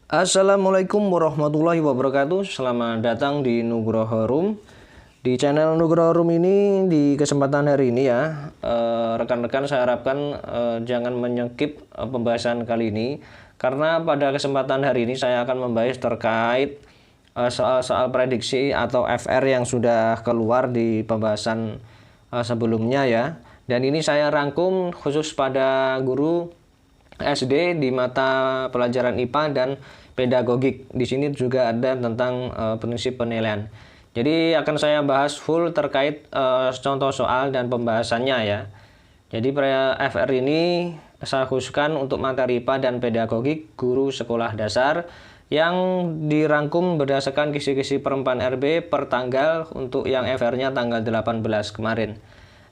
Assalamualaikum warahmatullahi wabarakatuh. Selamat datang di Nugroho Room. Di channel Nugroho Room ini di kesempatan hari ini ya, rekan-rekan saya harapkan jangan menyekip pembahasan kali ini, karena pada kesempatan hari ini saya akan membahas terkait soal-soal prediksi atau FR yang sudah keluar di pembahasan sebelumnya ya. Dan ini saya rangkum khusus pada guru SD di mata pelajaran IPA dan pedagogik. Di sini juga ada tentang prinsip penilaian. Jadi akan saya bahas full terkait contoh soal dan pembahasannya ya. Jadi FR ini saya khususkan untuk materi IPA dan pedagogik guru sekolah dasar yang dirangkum berdasarkan kisi-kisi perempuan RB per tanggal untuk yang FR-nya tanggal 18 kemarin.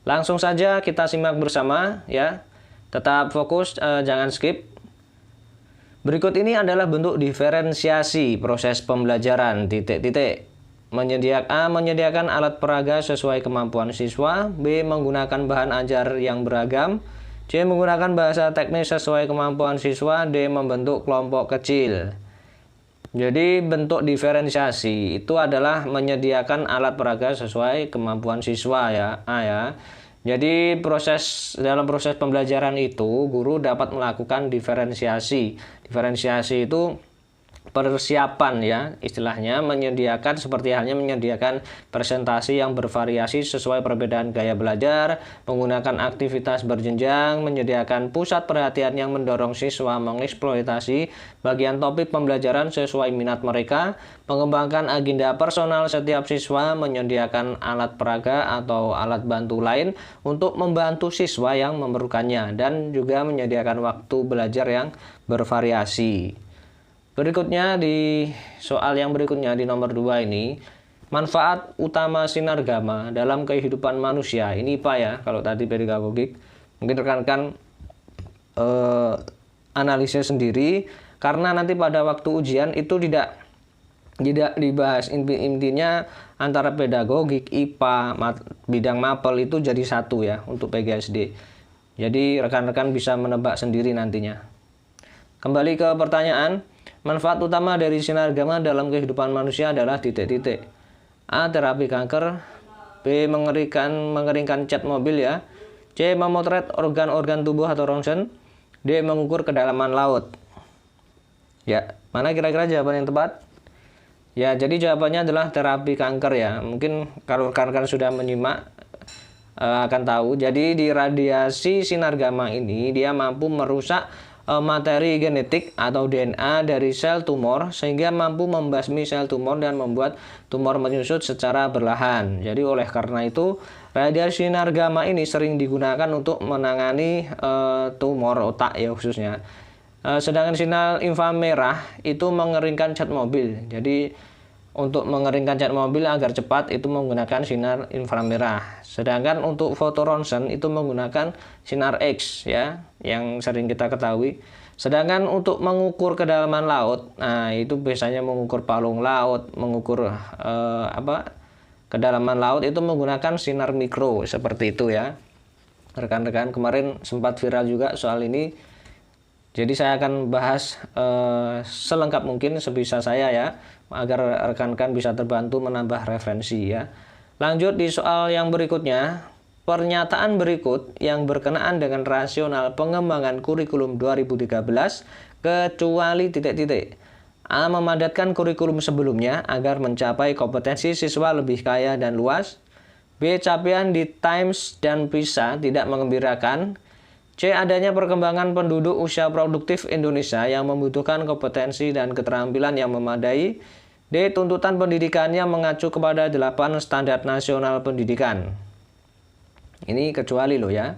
Langsung saja kita simak bersama ya. Tetap fokus, jangan skip. Berikut ini adalah bentuk diferensiasi proses pembelajaran. Menyediakan alat peraga sesuai kemampuan siswa. B. Menggunakan bahan ajar yang beragam. C. Menggunakan bahasa teknis sesuai kemampuan siswa. D. Membentuk kelompok kecil. Jadi bentuk diferensiasi itu adalah menyediakan alat peraga sesuai kemampuan siswa ya. A ya. Jadi dalam proses pembelajaran itu guru dapat melakukan diferensiasi. Diferensiasi itu persiapan ya, istilahnya menyediakan seperti halnya menyediakan presentasi yang bervariasi sesuai perbedaan gaya belajar, menggunakan aktivitas berjenjang, menyediakan pusat perhatian yang mendorong siswa mengeksploitasi bagian topik pembelajaran sesuai minat mereka, mengembangkan agenda personal setiap siswa, menyediakan alat peraga atau alat bantu lain untuk membantu siswa yang memerlukannya, dan juga menyediakan waktu belajar yang bervariasi. Berikutnya di soal yang berikutnya di nomor 2 ini, manfaat utama sinar gamma dalam kehidupan manusia. Ini IPA ya, kalau tadi pedagogik. Mungkin rekan-rekan analisis sendiri, karena nanti pada waktu ujian itu tidak dibahas. Intinya antara pedagogik, IPA, bidang mapel itu jadi satu ya untuk PGSD. Jadi rekan-rekan bisa menebak sendiri nantinya. Kembali ke pertanyaan. Manfaat utama dari sinar gamma dalam kehidupan manusia adalah A. Terapi kanker. B. Mengeringkan cat mobil ya. C. Memotret organ-organ tubuh atau ronsen. D. Mengukur kedalaman laut. Ya, mana kira-kira jawaban yang tepat? Ya, jadi jawabannya adalah terapi kanker ya. Mungkin kalau rekan-rekan sudah menyimak akan tahu. Jadi di radiasi sinar gamma ini dia mampu merusak materi genetik atau DNA dari sel tumor sehingga mampu membasmi sel tumor dan membuat tumor menyusut secara berlahan. Jadi oleh karena itu radiasi sinar gamma ini sering digunakan untuk menangani tumor otak ya khususnya. Sedangkan sinar inframerah itu mengeringkan cat mobil. Jadi untuk mengeringkan cat mobil agar cepat itu menggunakan sinar inframerah. Sedangkan untuk foto ronsen itu menggunakan sinar X ya, yang sering kita ketahui. Sedangkan untuk mengukur kedalaman laut, nah itu biasanya mengukur palung laut, mengukur kedalaman laut itu menggunakan sinar mikro seperti itu ya. Rekan-rekan kemarin sempat viral juga soal ini. Jadi saya akan bahas selengkap mungkin sebisa saya ya, agar rekan-rekan bisa terbantu menambah referensi ya. Lanjut di soal yang berikutnya, pernyataan berikut yang berkenaan dengan rasional pengembangan kurikulum 2013 kecuali A. Memadatkan kurikulum sebelumnya agar mencapai kompetensi siswa lebih kaya dan luas. B. Capaian di Times dan PISA tidak mengembirakan. C. Adanya perkembangan penduduk usia produktif Indonesia yang membutuhkan kompetensi dan keterampilan yang memadai. D. Tuntutan pendidikannya mengacu kepada 8 standar nasional pendidikan. Ini kecuali loh ya.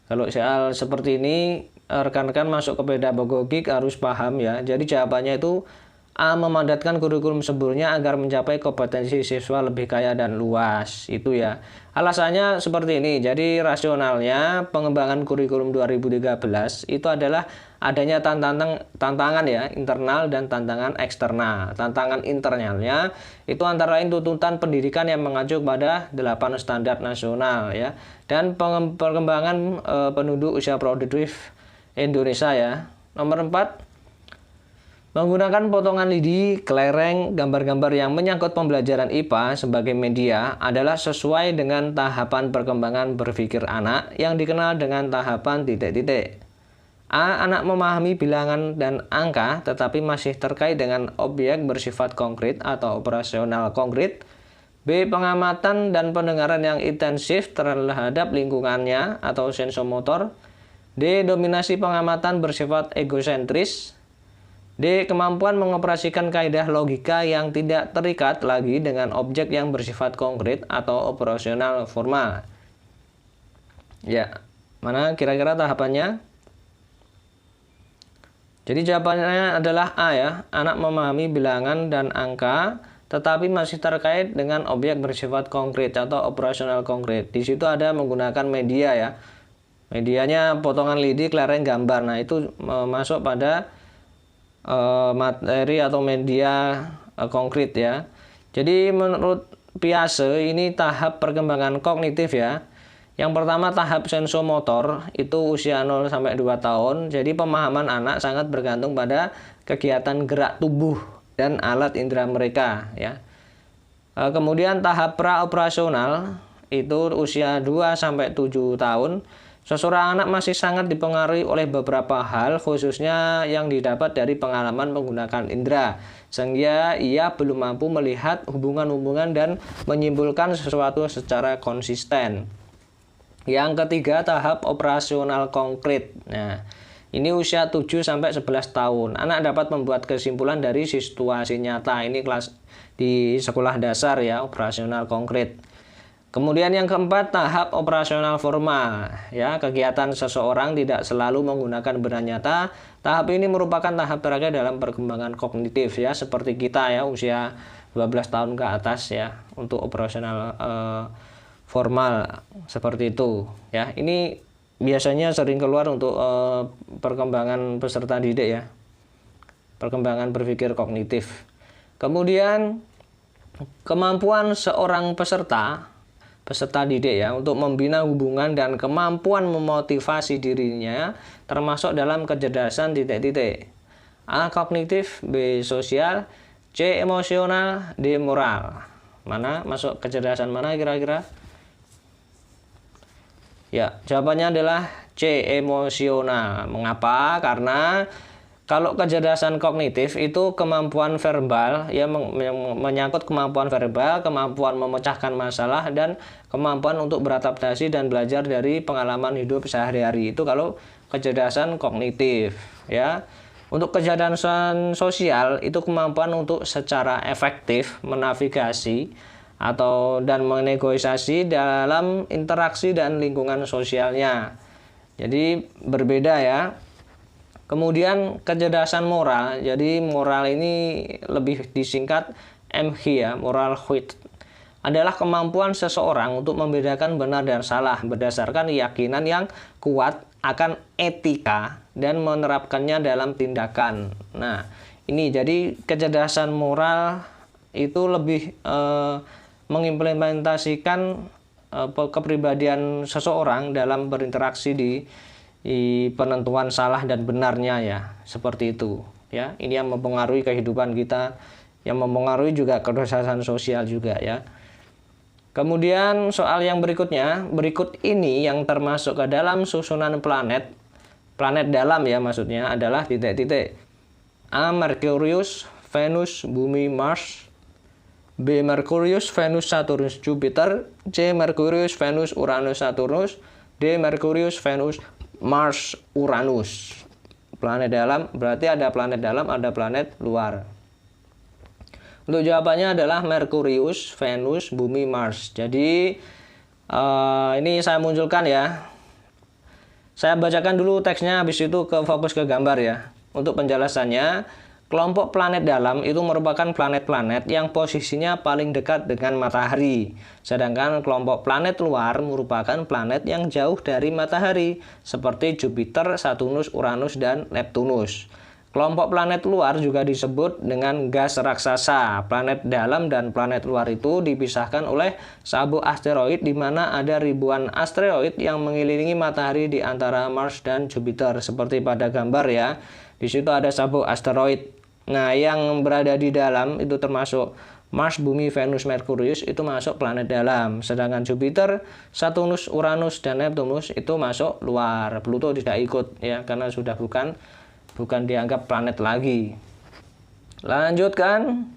Kalau soal seperti ini rekan-rekan masuk ke pedagogik harus paham ya. Jadi jawabannya itu A. Memadatkan kurikulum sebelumnya agar mencapai kompetensi siswa lebih kaya dan luas. Itu ya. Alasannya seperti ini. Jadi rasionalnya pengembangan kurikulum 2013 itu adalah adanya tantangan ya, internal dan tantangan eksternal. Tantangan internalnya itu antara lain tuntutan pendidikan yang mengacu pada 8 standar nasional ya. Dan perkembangan penduduk usia produktif Indonesia ya. Nomor 4, Menggunakan potongan lidi, kelereng, gambar-gambar yang menyangkut pembelajaran IPA sebagai media adalah sesuai dengan tahapan perkembangan berpikir anak yang dikenal dengan tahapan titik-titik. A. Anak memahami bilangan dan angka tetapi masih terkait dengan objek bersifat konkret atau operasional konkret. B. Pengamatan dan pendengaran yang intensif terhadap lingkungannya atau sensomotor. D. Dominasi pengamatan bersifat egosentris. D. Kemampuan mengoperasikan kaidah logika yang tidak terikat lagi dengan objek yang bersifat konkret atau operasional formal. Ya, mana kira-kira tahapannya? Jadi jawabannya adalah A ya, anak memahami bilangan dan angka tetapi masih terkait dengan objek bersifat konkret atau operasional konkret. Di situ ada menggunakan media ya. Medianya potongan lidi, kelereng, gambar. Nah, itu masuk pada materi atau media konkret ya. Jadi menurut Piaget ini tahap perkembangan kognitif ya. Yang pertama tahap sensomotor itu usia 0 sampai 2 tahun. Jadi pemahaman anak sangat bergantung pada kegiatan gerak tubuh dan alat indera mereka ya. Kemudian tahap praoperasional itu usia 2 sampai 7 tahun. Seseorang anak masih sangat dipengaruhi oleh beberapa hal, khususnya yang didapat dari pengalaman menggunakan indera, sehingga ia belum mampu melihat hubungan-hubungan dan menyimpulkan sesuatu secara konsisten. Yang ketiga, tahap operasional konkret. Nah, ini usia 7 sampai 11 tahun. Anak dapat membuat kesimpulan dari situasi nyata. Ini kelas di sekolah dasar ya, operasional konkret. Kemudian yang keempat, tahap operasional formal. Ya, kegiatan seseorang tidak selalu menggunakan benda nyata. Tahap ini merupakan tahap terakhir dalam perkembangan kognitif ya, seperti kita ya, usia 12 tahun ke atas ya, untuk operasional formal seperti itu ya. Ini biasanya sering keluar untuk perkembangan peserta didik ya. Perkembangan berpikir kognitif. Kemudian kemampuan seorang peserta didik ya untuk membina hubungan dan kemampuan memotivasi dirinya termasuk dalam kecerdasan titik-titik. A. Kognitif, B. Sosial, C. Emosional, D. Moral. Mana masuk kecerdasan mana kira-kira? Ya, jawabannya adalah C. Emosional. Mengapa? Karena kalau kecerdasan kognitif itu kemampuan verbal ya, menyangkut kemampuan verbal, kemampuan memecahkan masalah dan kemampuan untuk beradaptasi dan belajar dari pengalaman hidup sehari-hari. Itu kalau kecerdasan kognitif ya. Untuk kecerdasan sosial itu kemampuan untuk secara efektif menavigasi dan menegosiasi dalam interaksi dan lingkungan sosialnya. Jadi berbeda ya. Kemudian kecerdasan moral, jadi moral ini lebih disingkat MH ya, moral wit, adalah kemampuan seseorang untuk membedakan benar dan salah berdasarkan keyakinan yang kuat akan etika dan menerapkannya dalam tindakan. Nah, ini jadi kecerdasan moral itu lebih mengimplementasikan kepribadian seseorang dalam berinteraksi di penentuan salah dan benarnya ya, seperti itu ya. Ini yang mempengaruhi kehidupan kita, yang mempengaruhi juga kecerdasan sosial juga ya. Kemudian soal yang berikutnya, berikut ini yang termasuk ke dalam susunan planet dalam ya, maksudnya adalah titik-titik. A. Merkurius, Venus, Bumi, Mars. B. Merkurius, Venus, Saturnus, Jupiter. C. Merkurius, Venus, Uranus, Saturnus. D. Merkurius, Venus, Mars, Uranus. Planet dalam, berarti ada planet dalam, ada planet luar. Untuk jawabannya adalah Merkurius, Venus, Bumi, Mars. Jadi ini saya munculkan ya. Saya bacakan dulu teksnya, habis itu fokus ke gambar ya. Untuk penjelasannya, kelompok planet dalam itu merupakan planet-planet yang posisinya paling dekat dengan matahari. Sedangkan kelompok planet luar merupakan planet yang jauh dari matahari, seperti Jupiter, Saturnus, Uranus, dan Neptunus. Kelompok planet luar juga disebut dengan gas raksasa. Planet dalam dan planet luar itu dipisahkan oleh sabuk asteroid, di mana ada ribuan asteroid yang mengelilingi matahari di antara Mars dan Jupiter, seperti pada gambar ya. Di situ ada sabuk asteroid. Nah, yang berada di dalam itu termasuk Mars, Bumi, Venus, Merkurius itu masuk planet dalam. Sedangkan Jupiter, Saturnus, Uranus, dan Neptunus itu masuk luar. Pluto tidak ikut ya karena sudah bukan dianggap planet lagi. Lanjutkan.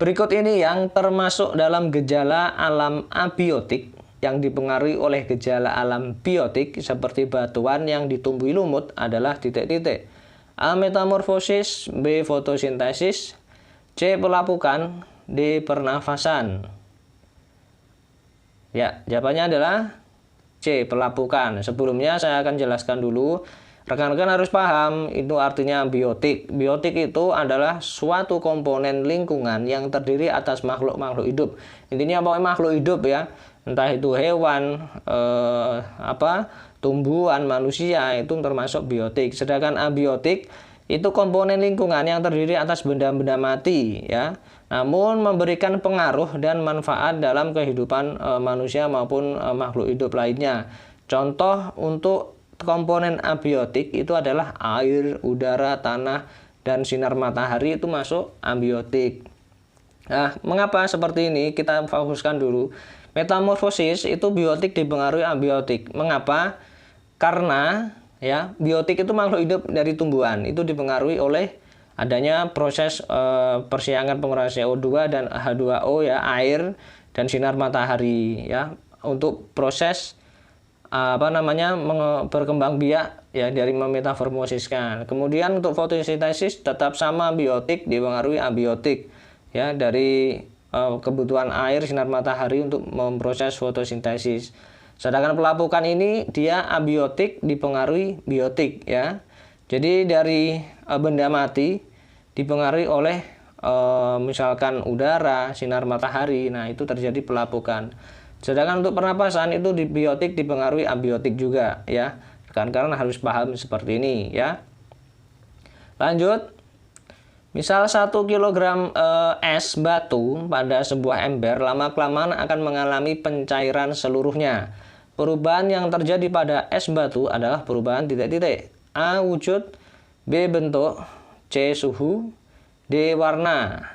Berikut ini yang termasuk dalam gejala alam abiotik yang dipengaruhi oleh gejala alam biotik seperti batuan yang ditumbuhi lumut adalah titik-titik. A. Metamorfosis, B. Fotosintesis, C. Pelapukan, D. Pernafasan. Ya, jawabannya adalah C. Pelapukan. Sebelumnya saya akan jelaskan dulu. Rekan-rekan harus paham, itu artinya biotik. Biotik itu adalah suatu komponen lingkungan yang terdiri atas makhluk-makhluk hidup. Intinya pokoknya makhluk hidup ya, entah itu hewan, tumbuhan, manusia, itu termasuk biotik. Sedangkan abiotik itu komponen lingkungan yang terdiri atas benda-benda mati ya, namun memberikan pengaruh dan manfaat dalam kehidupan manusia maupun makhluk hidup lainnya. Contoh untuk komponen abiotik itu adalah air, udara, tanah, dan sinar matahari itu masuk abiotik. Nah, mengapa seperti ini? Kita fokuskan dulu. Metamorfosis itu biotik dipengaruhi abiotik. Mengapa? Karena ya, biotik itu makhluk hidup dari tumbuhan. Itu dipengaruhi oleh adanya proses persiangan pengurangan CO2 dan H2O ya, air dan sinar matahari ya, untuk proses berkembang biak ya dari memetamorfosiskan. Kemudian untuk fotosintesis tetap sama, biotik dipengaruhi abiotik ya, dari kebutuhan air, sinar matahari untuk memproses fotosintesis. Sedangkan pelapukan ini dia abiotik dipengaruhi biotik ya. Jadi dari benda mati dipengaruhi oleh misalkan udara, sinar matahari. Nah, itu terjadi pelapukan. Sedangkan untuk pernapasan itu di biotik dipengaruhi abiotik juga ya. Rekan-rekan harus paham seperti ini ya. Lanjut. Misal 1 kg es batu pada sebuah ember lama-kelamaan akan mengalami pencairan seluruhnya. Perubahan yang terjadi pada es batu adalah perubahan titik-titik. A. Wujud, B. Bentuk, C. Suhu, D. Warna.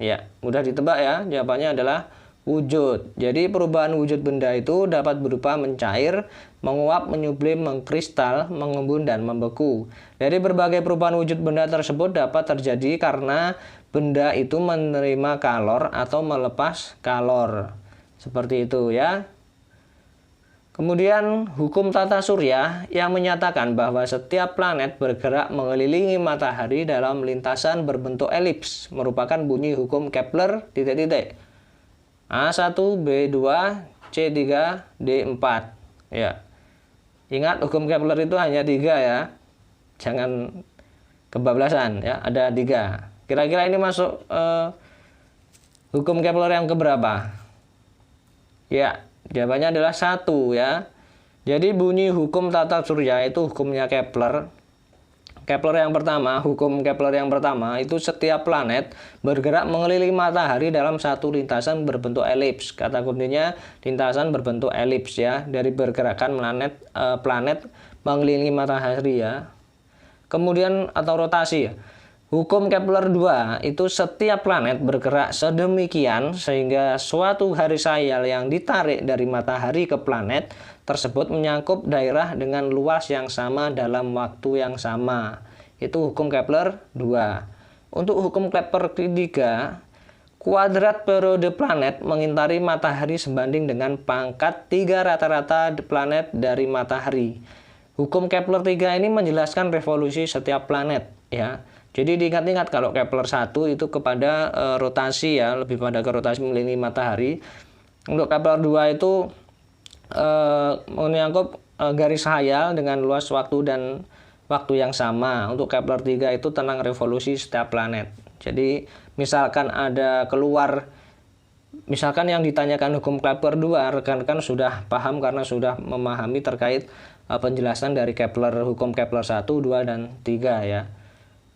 Ya, mudah ditebak ya. Jawabannya adalah wujud. Jadi perubahan wujud benda itu dapat berupa mencair, menguap, menyublim, mengkristal, mengembun, dan membeku. Dari berbagai perubahan wujud benda tersebut dapat terjadi karena benda itu menerima kalor atau melepas kalor. Seperti itu ya. Kemudian hukum tata surya yang menyatakan bahwa setiap planet bergerak mengelilingi matahari dalam lintasan berbentuk elips merupakan bunyi hukum Kepler titik-titik. A1, B2, C3, D4. Ya. Ingat hukum Kepler itu hanya 3 ya. Jangan kebablasan ya, ada 3. Kira-kira ini masuk hukum Kepler yang keberapa? Ya, jawabannya adalah 1 ya. Jadi bunyi hukum tata surya itu hukumnya Kepler. Hukum Kepler yang pertama itu setiap planet bergerak mengelilingi matahari dalam satu lintasan berbentuk elips. Kata kuncinya lintasan berbentuk elips ya, dari bergerakan planet mengelilingi matahari ya. Kemudian atau rotasi ya. Hukum Kepler 2 itu setiap planet bergerak sedemikian sehingga suatu hari sayal yang ditarik dari matahari ke planet tersebut menyangkut daerah dengan luas yang sama dalam waktu yang sama. Itu hukum Kepler 2. Untuk hukum Kepler 3, kuadrat periode planet mengitari matahari sebanding dengan pangkat 3 rata-rata planet dari matahari. Hukum Kepler 3 ini menjelaskan revolusi setiap planet ya. Jadi diingat-ingat kalau Kepler 1 itu kepada rotasi ya, lebih pada ke rotasi mengelilingi matahari. Untuk Kepler 2 itu menyangkut garis hayal dengan luas waktu dan waktu yang sama. Untuk Kepler 3 itu tentang revolusi setiap planet. Jadi misalkan ada keluar, misalkan yang ditanyakan hukum Kepler 2, rekan-rekan sudah paham karena sudah memahami terkait penjelasan dari Kepler, hukum Kepler 1, 2, dan 3 ya.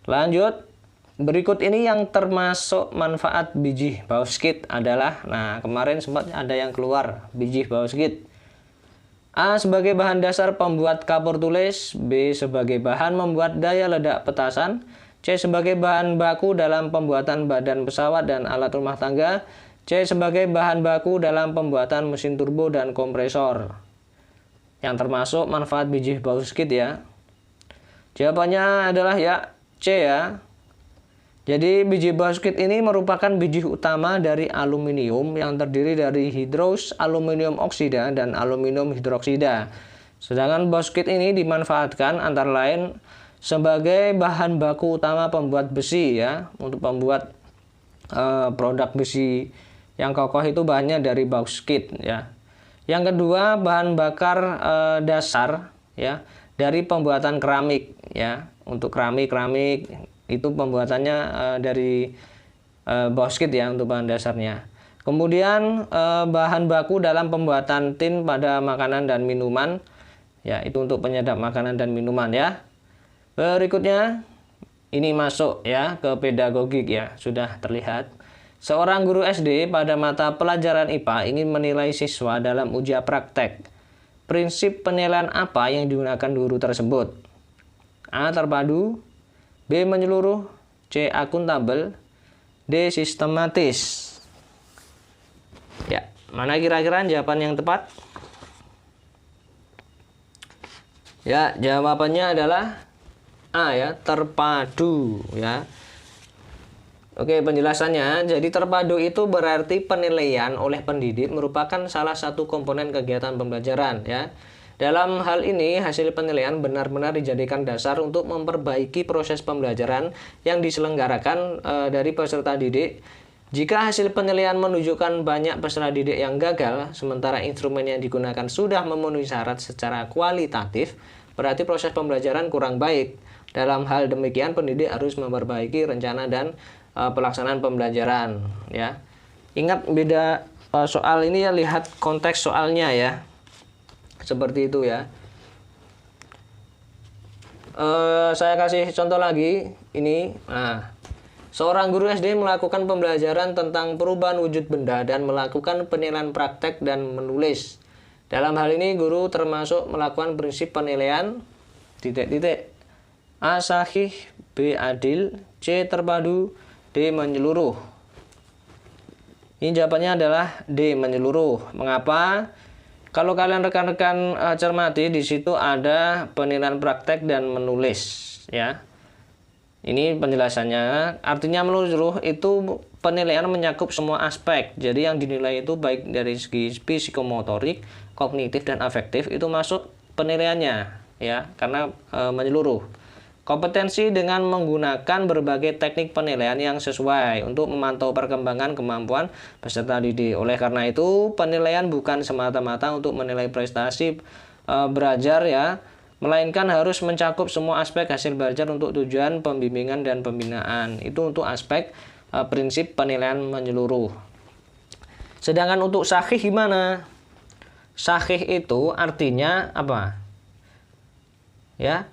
Lanjut, berikut ini yang termasuk manfaat biji bauxit adalah, nah kemarin sempat ada yang keluar biji bauxit. A sebagai bahan dasar pembuat kapur tulis, B sebagai bahan membuat daya ledak petasan, C. Sebagai bahan baku dalam pembuatan badan pesawat dan alat rumah tangga. C. Sebagai bahan baku dalam pembuatan mesin turbo dan kompresor. Yang termasuk manfaat biji bauksit ya. Jawabannya adalah ya C ya. Jadi biji bauksit ini merupakan biji utama dari aluminium yang terdiri dari hidrous aluminium oksida dan aluminium hidroksida. Sedangkan bauksit ini dimanfaatkan antara lain sebagai bahan baku utama pembuat besi ya, untuk membuat produk besi yang kokoh itu bahannya dari bauksit ya. Yang kedua, bahan bakar dasar ya dari pembuatan keramik ya. Untuk keramik itu pembuatannya dari bauksit ya untuk bahan dasarnya. Kemudian bahan baku dalam pembuatan tin pada makanan dan minuman ya, itu untuk penyedap makanan dan minuman ya. Berikutnya ini masuk ya ke pedagogik ya, sudah terlihat. Seorang guru SD pada mata pelajaran IPA ingin menilai siswa dalam ujian praktek. Prinsip penilaian apa yang digunakan guru tersebut? A. Terpadu, B. Menyeluruh, C. Akuntabel, D. Sistematis. Ya, mana kira-kira jawaban yang tepat? Ya, jawabannya adalah A ya, terpadu ya. Oke, penjelasannya. Jadi terpadu itu berarti penilaian oleh pendidik merupakan salah satu komponen kegiatan pembelajaran ya. Dalam hal ini, hasil penilaian benar-benar dijadikan dasar untuk memperbaiki proses pembelajaran yang diselenggarakan dari peserta didik. Jika hasil penilaian menunjukkan banyak peserta didik yang gagal, sementara instrumen yang digunakan sudah memenuhi syarat secara kualitatif, berarti proses pembelajaran kurang baik. Dalam hal demikian, pendidik harus memperbaiki rencana dan pelaksanaan pembelajaran. Ya, ingat beda soal ini ya, lihat konteks soalnya ya. Seperti itu ya. Saya kasih contoh lagi ini. Nah, seorang guru SD melakukan pembelajaran tentang perubahan wujud benda dan melakukan penilaian praktek dan menulis. Dalam hal ini guru termasuk melakukan prinsip penilaian titik-titik. A. Sahih, B. Adil, C. Terpadu, D. Menyeluruh. Ini jawabannya adalah D. Menyeluruh. Mengapa? Kalau kalian rekan-rekan cermati, di situ ada penilaian praktek dan menulis ya. Ini penjelasannya. Artinya menyeluruh itu penilaian mencakup semua aspek. Jadi yang dinilai itu baik dari segi psikomotorik, kognitif dan afektif itu masuk penilaiannya ya, karena menyeluruh. Kompetensi dengan menggunakan berbagai teknik penilaian yang sesuai untuk memantau perkembangan kemampuan peserta didik. Oleh karena itu, penilaian bukan semata-mata untuk menilai prestasi belajar ya, melainkan harus mencakup semua aspek hasil belajar untuk tujuan pembimbingan dan pembinaan. Itu untuk aspek prinsip penilaian menyeluruh. Sedangkan untuk sahih gimana? Sahih itu artinya apa? Ya.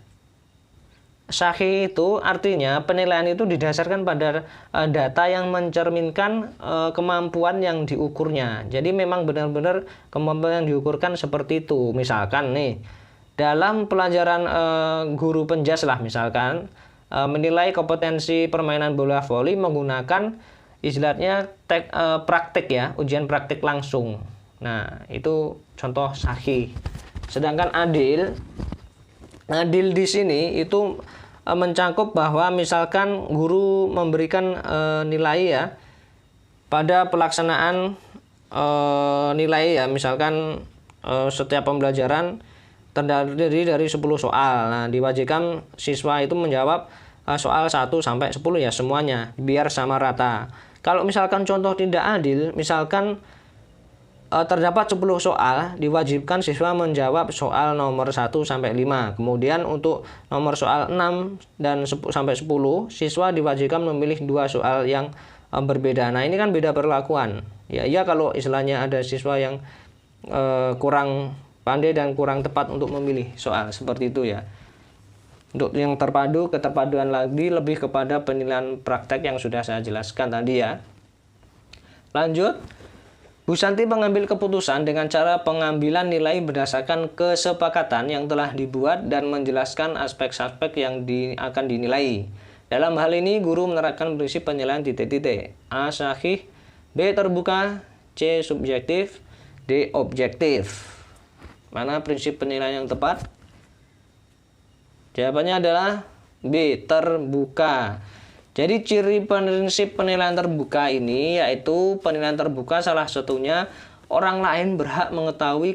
Sahih itu artinya penilaian itu didasarkan pada data yang mencerminkan kemampuan yang diukurnya. Jadi memang benar-benar kemampuan yang diukurkan seperti itu. Misalkan nih, dalam pelajaran guru penjas lah misalkan, menilai kompetensi permainan bola voli menggunakan istilahnya praktik ya, ujian praktik langsung. Nah, itu contoh sahih. Sedangkan adil di sini itu mencakup bahwa misalkan guru memberikan nilai ya pada pelaksanaan nilai ya, misalkan setiap pembelajaran terdiri dari 10 soal. Nah, diwajibkan siswa itu menjawab soal 1 sampai 10 ya semuanya biar sama rata. Kalau misalkan contoh tidak adil, misalkan terdapat 10 soal, diwajibkan siswa menjawab soal nomor 1 sampai 5. Kemudian untuk nomor soal 6 dan sampai 10, siswa diwajibkan memilih 2 soal yang berbeda. Nah, ini kan beda perlakuan. Ya, kalau istilahnya ada siswa yang kurang pandai dan kurang tepat untuk memilih soal seperti itu ya. Untuk yang terpadu, keterpaduan lagi lebih kepada penilaian praktek yang sudah saya jelaskan tadi ya. Lanjut. Bu Santi mengambil keputusan dengan cara pengambilan nilai berdasarkan kesepakatan yang telah dibuat dan menjelaskan aspek-aspek yang akan dinilai. Dalam hal ini, guru menerapkan prinsip penilaian titik-titik. A. Sahih, B. Terbuka, C. Subjektif, D. Objektif. Mana prinsip penilaian yang tepat? Jawabannya adalah B. Terbuka. Jadi ciri prinsip penilaian terbuka ini yaitu penilaian terbuka salah satunya orang lain berhak mengetahui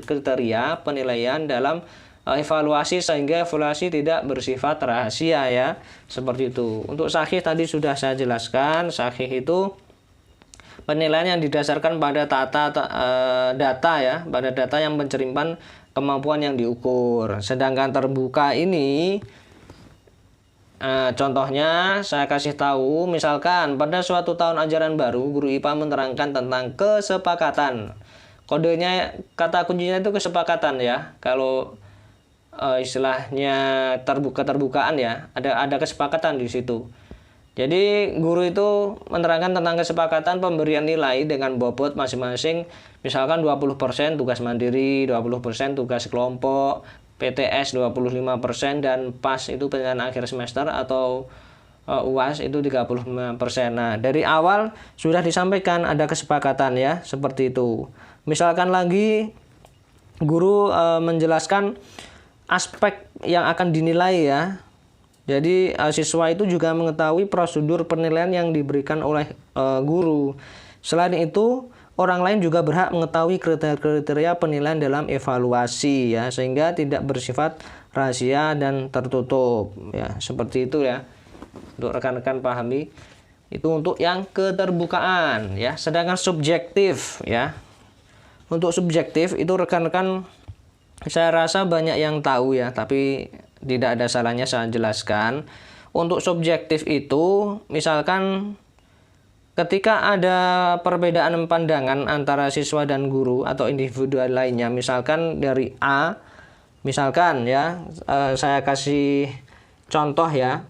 kriteria penilaian dalam evaluasi sehingga evaluasi tidak bersifat rahasia ya. Seperti itu. Untuk sahih tadi sudah saya jelaskan. Sahih itu penilaian yang didasarkan pada data ya, pada data yang mencerminkan kemampuan yang diukur. Sedangkan terbuka ini contohnya saya kasih tahu, misalkan pada suatu tahun ajaran baru guru IPA menerangkan tentang kesepakatan. Kodenya, kata kuncinya itu kesepakatan ya. Kalau istilahnya terbukaan ya, ada kesepakatan di situ. Jadi guru itu menerangkan tentang kesepakatan pemberian nilai dengan bobot masing-masing, misalkan 20% tugas mandiri, 20% tugas kelompok, PTS 25%, dan PAS itu penilaian akhir semester atau UAS itu 35%. Nah, dari awal sudah disampaikan ada kesepakatan ya, seperti itu. Misalkan lagi guru menjelaskan aspek yang akan dinilai ya. Jadi siswa itu juga mengetahui prosedur penilaian yang diberikan oleh guru. Selain itu, orang lain juga berhak mengetahui kriteria penilaian dalam evaluasi ya, sehingga tidak bersifat rahasia dan tertutup ya. Seperti itu ya. Untuk rekan-rekan pahami. Itu untuk yang keterbukaan ya. Sedangkan subjektif ya. Untuk subjektif itu rekan-rekan saya rasa banyak yang tahu ya, tapi tidak ada salahnya saya jelaskan. Untuk subjektif itu, misalkan ketika ada perbedaan pandangan antara siswa dan guru atau individu lainnya, misalkan dari A, misalkan ya, saya kasih contoh ya.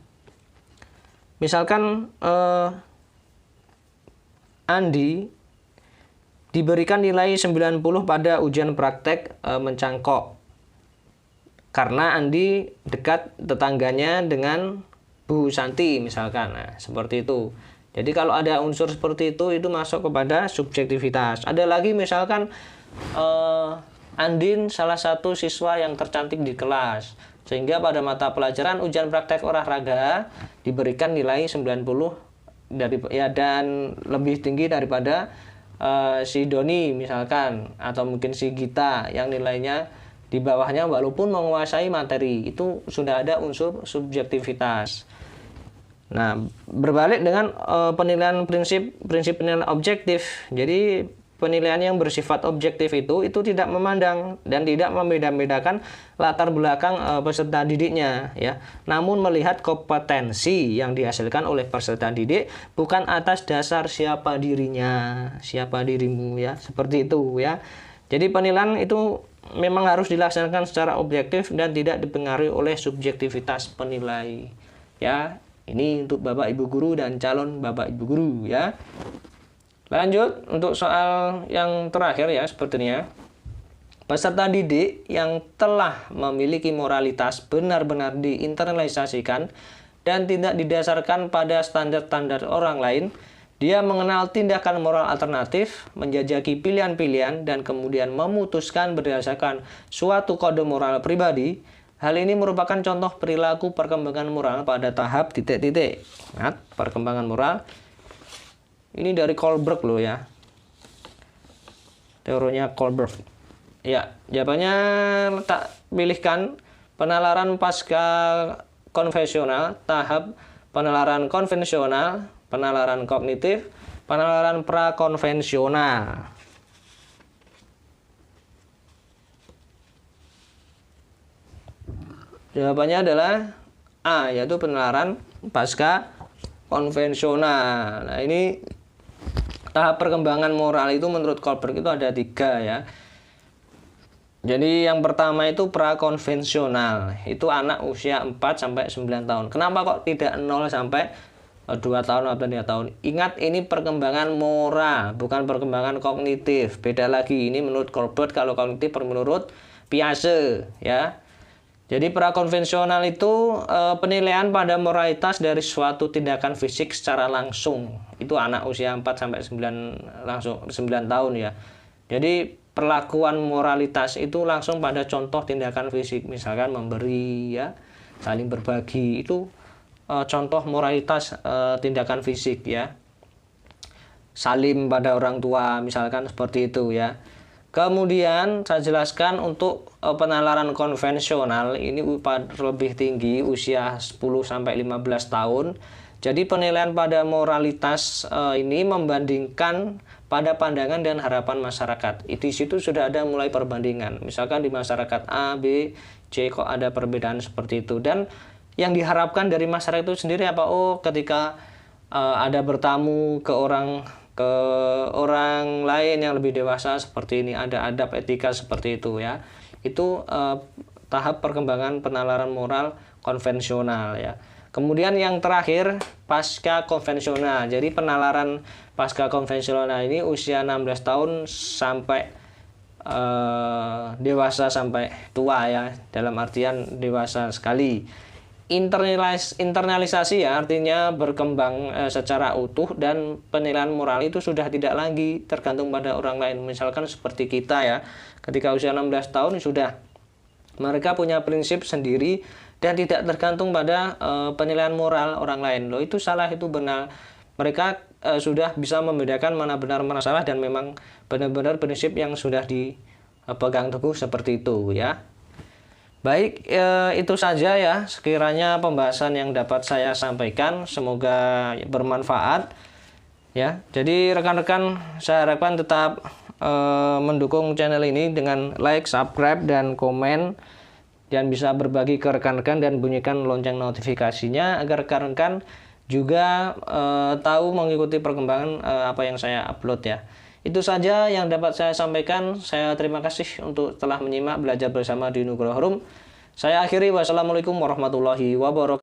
Misalkan Andi diberikan nilai 90 pada ujian praktek mencangkok karena Andi dekat tetangganya dengan Bu Santi misalkan. Nah, seperti itu. Jadi kalau ada unsur seperti itu masuk kepada subjektivitas. Ada lagi misalkan Andin salah satu siswa yang tercantik di kelas, sehingga pada mata pelajaran ujian praktek olahraga diberikan nilai 90 dan lebih tinggi daripada si Doni misalkan, atau mungkin si Gita yang nilainya di bawahnya walaupun menguasai materi. Itu sudah ada unsur subjektivitas. Nah, berbalik dengan penilaian prinsip penilaian objektif. Jadi penilaian yang bersifat objektif itu tidak memandang dan tidak membeda-bedakan latar belakang peserta didiknya ya. Namun melihat kompetensi yang dihasilkan oleh peserta didik bukan atas dasar siapa dirinya, siapa dirimu ya. Seperti itu ya. Jadi penilaian itu memang harus dilaksanakan secara objektif dan tidak dipengaruhi oleh subjektivitas penilai. Ya, ini untuk Bapak Ibu guru dan calon Bapak Ibu guru ya. Lanjut untuk soal yang terakhir ya, sepertinya. Peserta didik yang telah memiliki moralitas benar-benar diinternalisasikan dan tidak didasarkan pada standar-standar orang lain. Dia mengenal tindakan moral alternatif, menjajaki pilihan-pilihan, dan kemudian memutuskan berdasarkan suatu kode moral pribadi. Hal ini merupakan contoh perilaku perkembangan moral pada tahap titik-titik. Nah, perkembangan moral ini dari Kohlberg loh ya. Teorinya Kohlberg. Ya, jawabannya tak pilihkan penalaran pasca konvensional, tahap penalaran konvensional, penalaran kognitif, penalaran prakonvensional. Jawabannya adalah A, yaitu penalaran pasca konvensional. Nah, ini tahap perkembangan moral itu menurut Kohlberg itu ada 3 ya. Jadi yang pertama itu prakonvensional. Itu anak usia 4 sampai 9 tahun. Kenapa kok tidak 0 sampai 2 tahun atau 3 tahun? Ingat, ini perkembangan moral, bukan perkembangan kognitif. Beda lagi, ini menurut Kohlberg. Kalau kognitif menurut Piaget ya. Jadi prakonvensional itu penilaian pada moralitas dari suatu tindakan fisik secara langsung. Itu anak usia 4 sampai 9 langsung 9 tahun ya. Jadi perlakuan moralitas itu langsung pada contoh tindakan fisik, misalkan memberi ya, saling berbagi, itu contoh moralitas tindakan fisik ya. Salim pada orang tua misalkan seperti itu ya. Kemudian saya jelaskan untuk penalaran konvensional ini lebih tinggi, usia 10 sampai 15 tahun. Jadi penilaian pada moralitas ini membandingkan pada pandangan dan harapan masyarakat. Di situ sudah ada mulai perbandingan. Misalkan di masyarakat A, B, C kok ada perbedaan seperti itu. Dan yang diharapkan dari masyarakat itu sendiri apa? Oh, ketika ada bertamu ke orang lain yang lebih dewasa seperti ini, ada adab etika seperti itu ya. Itu tahap perkembangan penalaran moral konvensional ya. Kemudian yang terakhir pasca konvensional. Jadi penalaran pasca konvensional ini usia 16 tahun sampai dewasa sampai tua ya, dalam artian dewasa sekali. Internalisasi ya, artinya berkembang secara utuh, dan penilaian moral itu sudah tidak lagi tergantung pada orang lain. Misalkan seperti kita ya, ketika usia 16 tahun sudah mereka punya prinsip sendiri dan tidak tergantung pada penilaian moral orang lain. Loh, itu salah, itu benar. Mereka sudah bisa membedakan mana benar mana salah, dan memang benar-benar prinsip yang sudah dipegang teguh seperti itu ya. Baik, itu saja ya sekiranya pembahasan yang dapat saya sampaikan, semoga bermanfaat ya. Jadi rekan-rekan, saya harapkan tetap mendukung channel ini dengan like, subscribe, dan komen, dan bisa berbagi ke rekan-rekan dan bunyikan lonceng notifikasinya agar rekan-rekan juga tahu mengikuti perkembangan apa yang saya upload ya. Itu saja yang dapat saya sampaikan. Saya terima kasih untuk telah menyimak belajar bersama di Nugroho Room. Saya akhiri, wassalamualaikum warahmatullahi wabarakatuh.